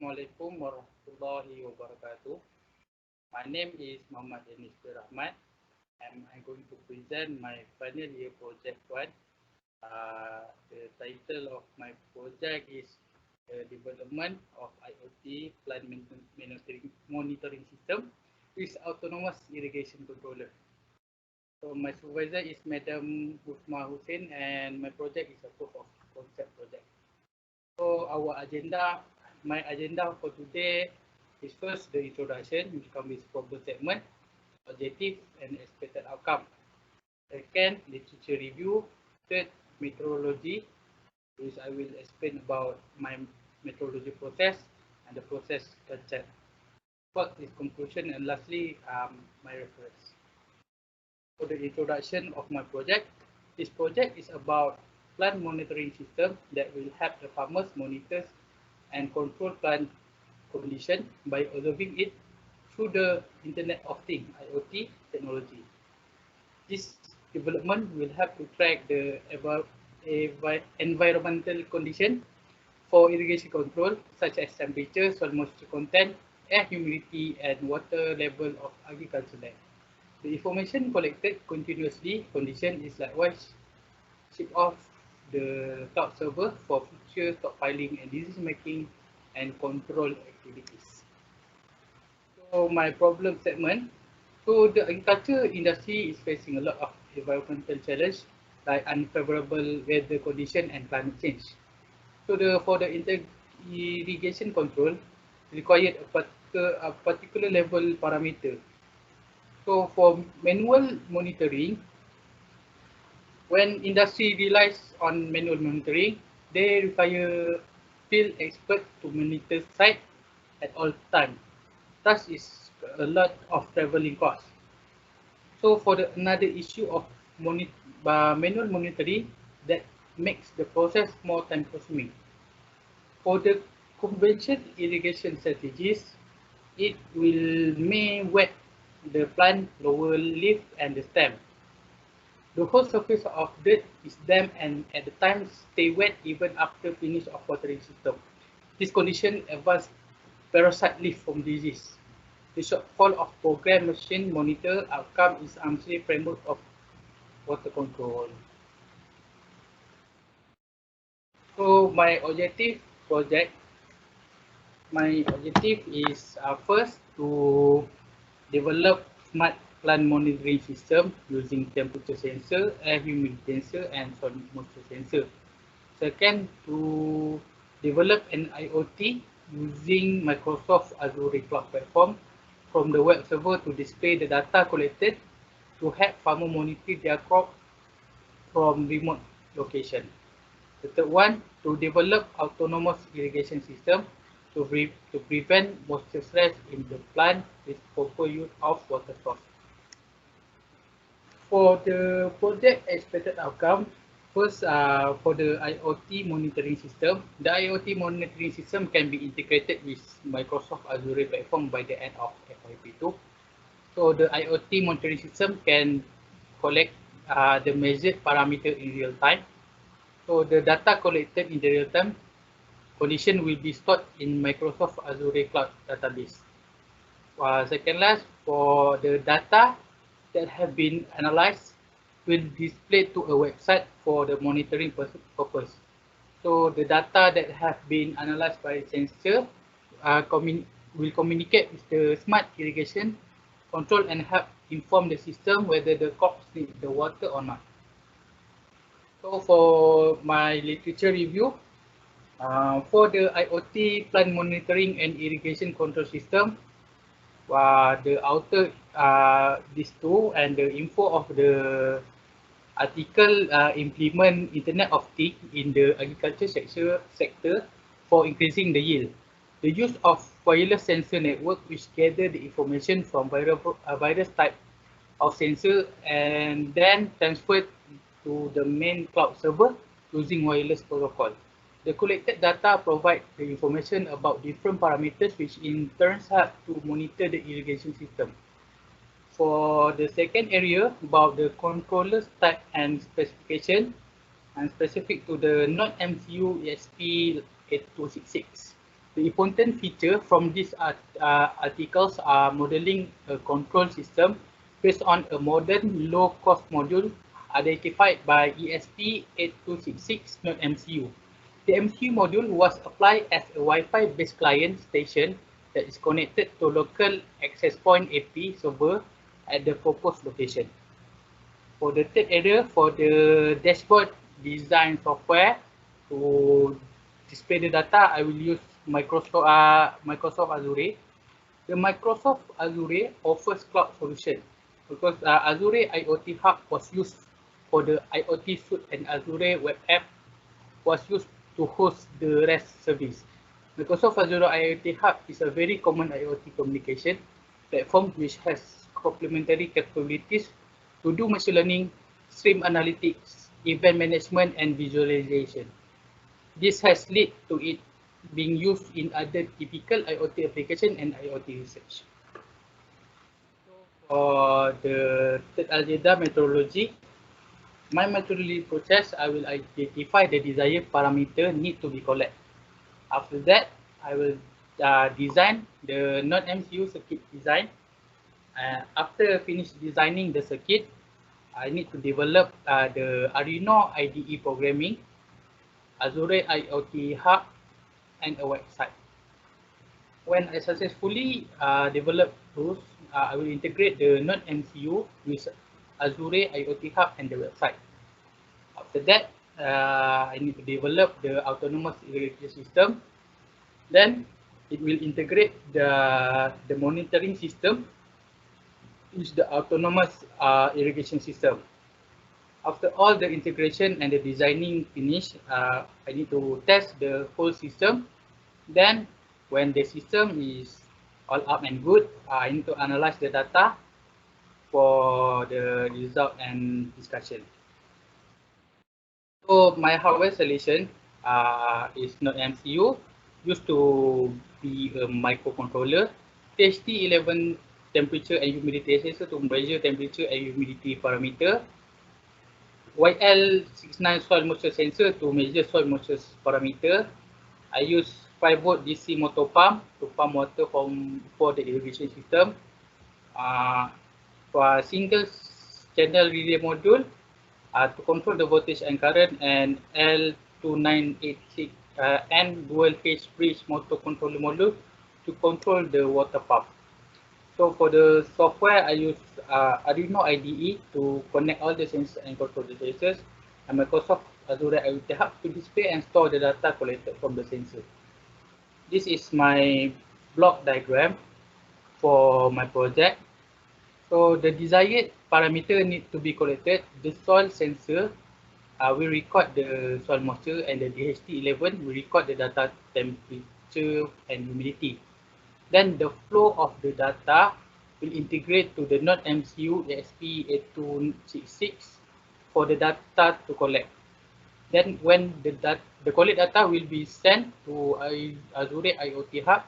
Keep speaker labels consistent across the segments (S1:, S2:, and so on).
S1: Assalamualaikum warahmatullahi wabarakatuh. My name is Muhammad Yanis Rahman and I'm going to present my final year project one. The title of my project is the development of IoT plant monitoring system with autonomous irrigation controller. So my supervisor is Madam Husma Hussein and my project is a proof of concept project. So my agenda for today is first the introduction, which comes with problem statement, objective and expected outcome. Second, literature review. Third, methodology, which I will explain about my methodology process and the process concept. Fourth is conclusion, and lastly, my reference. For the introduction of my project, this project is about plant monitoring system that will help the farmers monitor and control plant condition by observing it through the Internet of Things (IoT) technology. This development will help to track the environmental condition for irrigation control, such as temperature, soil moisture content, air humidity, and water level of agricultural land. The information collected continuously condition is likewise shipped off the cloud server for future stockpiling and decision making and control activities. So my problem statement. So the agriculture industry is facing a lot of environmental challenge like unfavorable weather condition and climate change. So for the irrigation control required a particular level parameter. So for manual monitoring, when industry relies on manual monitoring, they require field expert to monitor site at all time. Thus is a lot of traveling costs. So for another issue of manual monitoring that makes the process more time consuming. For the conventional irrigation strategies, it may wet the plant lower leaf and the stem. The whole surface of dirt is damp and at the time stay wet even after finish of watering system. This condition advanced parasite leaf from disease. The shortfall of program machine monitor outcome is unsafe framework of water control. So my objective is first to develop smart plant monitoring system using temperature sensor, air humidity sensor, and soil moisture sensor. Second, to develop an IoT using Microsoft Azure Cloud Platform from the web server to display the data collected to help farmers monitor their crop from remote location. The third one, to develop autonomous irrigation system to prevent moisture stress in the plant with proper use of water source. For the project expected outcome, first for the IoT monitoring system, the IoT monitoring system can be integrated with Microsoft Azure platform by the end of FYP2. So the IoT monitoring system can collect the measured parameter in real time. So the data collected in the real time condition will be stored in Microsoft Azure Cloud database. Second last, for the data that have been analyzed will display to a website for the monitoring purpose. So the data that have been analyzed by sensor will communicate with the smart irrigation control and help inform the system whether the crops need the water or not. So for my literature review, for the IoT plant monitoring and irrigation control system, the author these two and the info of the article implement Internet of Things in the agriculture sector for increasing the yield. The use of wireless sensor network which gather the information from various type of sensor and then transferred to the main cloud server using wireless protocol. The collected data provide the information about different parameters which in turn help to monitor the irrigation system. For the second area about the controllers type and specification and specific to the non-MCU ESP8266. The important feature from these articles are modeling a control system based on a modern low-cost module identified by ESP8266 non-MCU. The MCU module was applied as a Wi-Fi based client station that is connected to local access point AP server at the proposed location. For the third area, for the dashboard design software to display the data, I will use Microsoft Azure. The Microsoft Azure offers cloud solution because Azure IoT Hub was used for the IoT suite and Azure web app was used to host the REST service. Microsoft Azure IoT Hub is a very common IoT communication platform which has complementary capabilities to do machine learning, stream analytics, event management, and visualization. This has led to it being used in other typical IoT application and IoT research. For the third algebra methodology, my methodology process, I will identify the desired parameter need to be collected. After that, I will design the non-MCU circuit design. After finish designing the circuit, I need to develop the Arduino IDE programming, Azure IoT Hub, and a website. When I successfully develop those, I will integrate the non-MCU with Azure IoT Hub and the website. After that, I need to develop the autonomous irrigation system. Then it will integrate the monitoring system with the autonomous irrigation system. After all the integration and the designing finish, I need to test the whole system. Then when the system is all up and good, I need to analyze the data for the result and discussion. So my hardware solution is not MCU, used to be a microcontroller, THT11 temperature and humidity sensor to measure temperature and humidity parameter, YL69 soil moisture sensor to measure soil moisture parameter. I use 5-volt DC motor pump to pump water for the irrigation system. For a single channel relay module to control the voltage and current, and L2986 and dual phase bridge motor controller module to control the water pump. So for the software, I use Arduino IDE to connect all the sensors and control the sensors, and Microsoft Azure IoT Hub to display and store the data collected from the sensor. This is my block diagram for my project. So the desired parameter need to be collected. The soil sensor will record the soil moisture, and the DHT11 will record the data temperature and humidity. Then the flow of the data will integrate to the non-MCU ESP8266 for the data to collect. Then when the collect data will be sent to Azure IoT Hub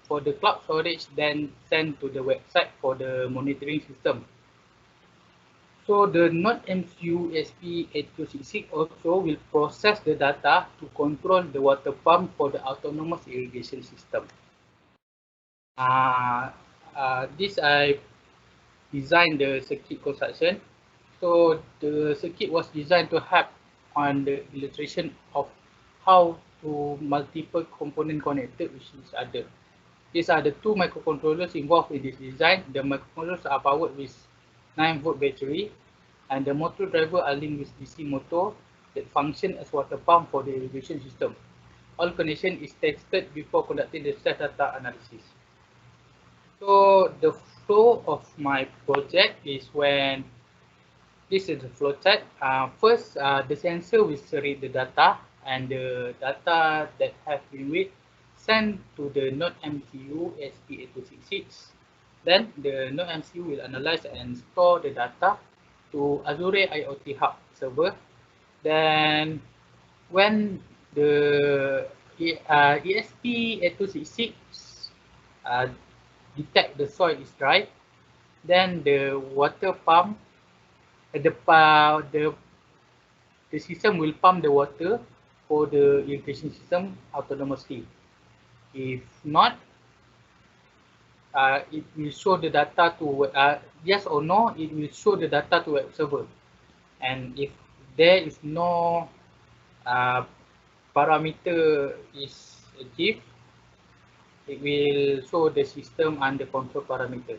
S1: for the cloud storage, then sent to the website for the monitoring system. So the non-MCU ESP8266 also will process the data to control the water pump for the autonomous irrigation system. This I designed the circuit construction. So the circuit was designed to help on the illustration of how to multiple component connected with each other. These are the two microcontrollers involved in this design. The microcontrollers are powered with 9-volt battery, and the motor driver are linked with DC motor that function as water pump for the irrigation system. All connection is tested before conducting the stress data analysis. So the flow of my project is when this is the flow chart. First, the sensor will read the data, and the data that have been read sent to the non-MCU ESP8266. Then the non-MCU will analyze and store the data to Azure IoT Hub server. Then when the ESP8266 detect the soil is dry, then the water pump, the system will pump the water for the irrigation system autonomously. If not, it will show the data to yes or no, it will show the data to web server. And if there is no parameter is achieved, it will show the system under control parameter.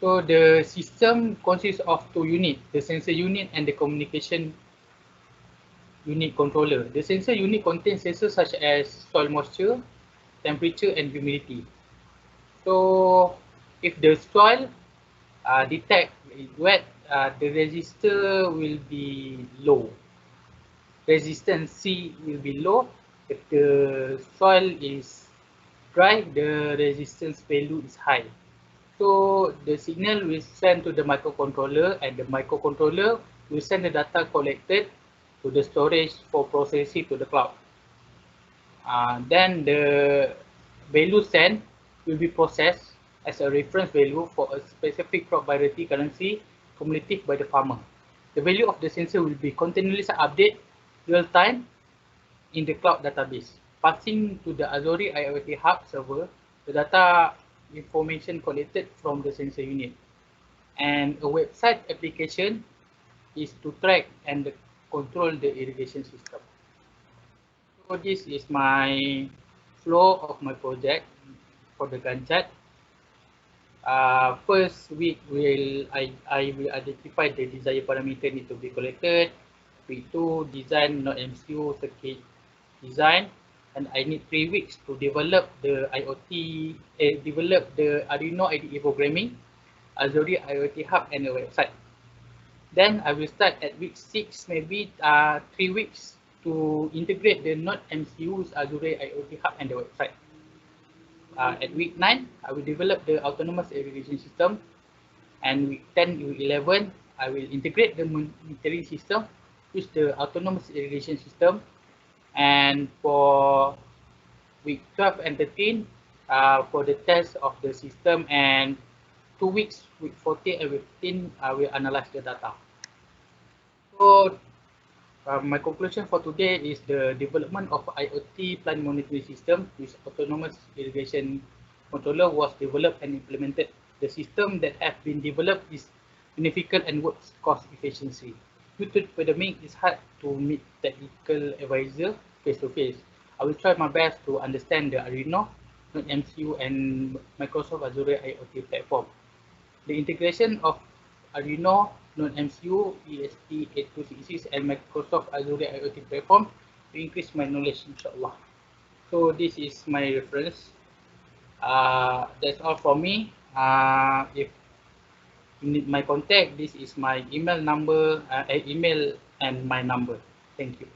S1: So the system consists of two units, the sensor unit and the communication unit controller. The sensor unit contains sensors such as soil moisture, temperature and humidity. So if the soil detect is wet, the resistor will be low. Resistance C will be low. If the soil is dry, the resistance value is high. So the signal will send to the microcontroller, and the microcontroller will send the data collected to the storage for processing to the cloud. Then the value sent will be processed as a reference value for a specific crop variety currency cumulative by the farmer. The value of the sensor will be continuously updated real time in the cloud database, passing to the Azure IoT Hub server the data information collected from the sensor unit. And a website application is to track and control the irrigation system. So this is my flow of my project for the Gantt chart. First week I will identify the desired parameter need to be collected. Week 2, design node MCU circuit design, and I need 3 weeks to develop the IoT, develop the Arduino IDE programming, Azure IoT Hub and a website. Then I will start at week 6, maybe 3 weeks to integrate the node MCUs, Azure IoT Hub and the website. At week 9, I will develop the autonomous irrigation system, and week 10 to 11, I will integrate the monitoring system with the autonomous irrigation system. And for week 12 and 13, for the test of the system, and 2 weeks, week 14 and week 15, I will analyze the data. So my conclusion for today is the development of IoT plant monitoring system with autonomous irrigation controller was developed and implemented. The system that have been developed is significant and works cost efficiency. Due to the pandemic, it's hard to meet technical advisor face to face. I will try my best to understand the Arduino, MCU and Microsoft Azure IoT platform. The integration of Arduino, MCU, ESP8266 and Microsoft Azure IoT platform to increase my knowledge, inshallah. So this is my reference. That's all from me. If you need my contact, this is my email number, email and my number. Thank you.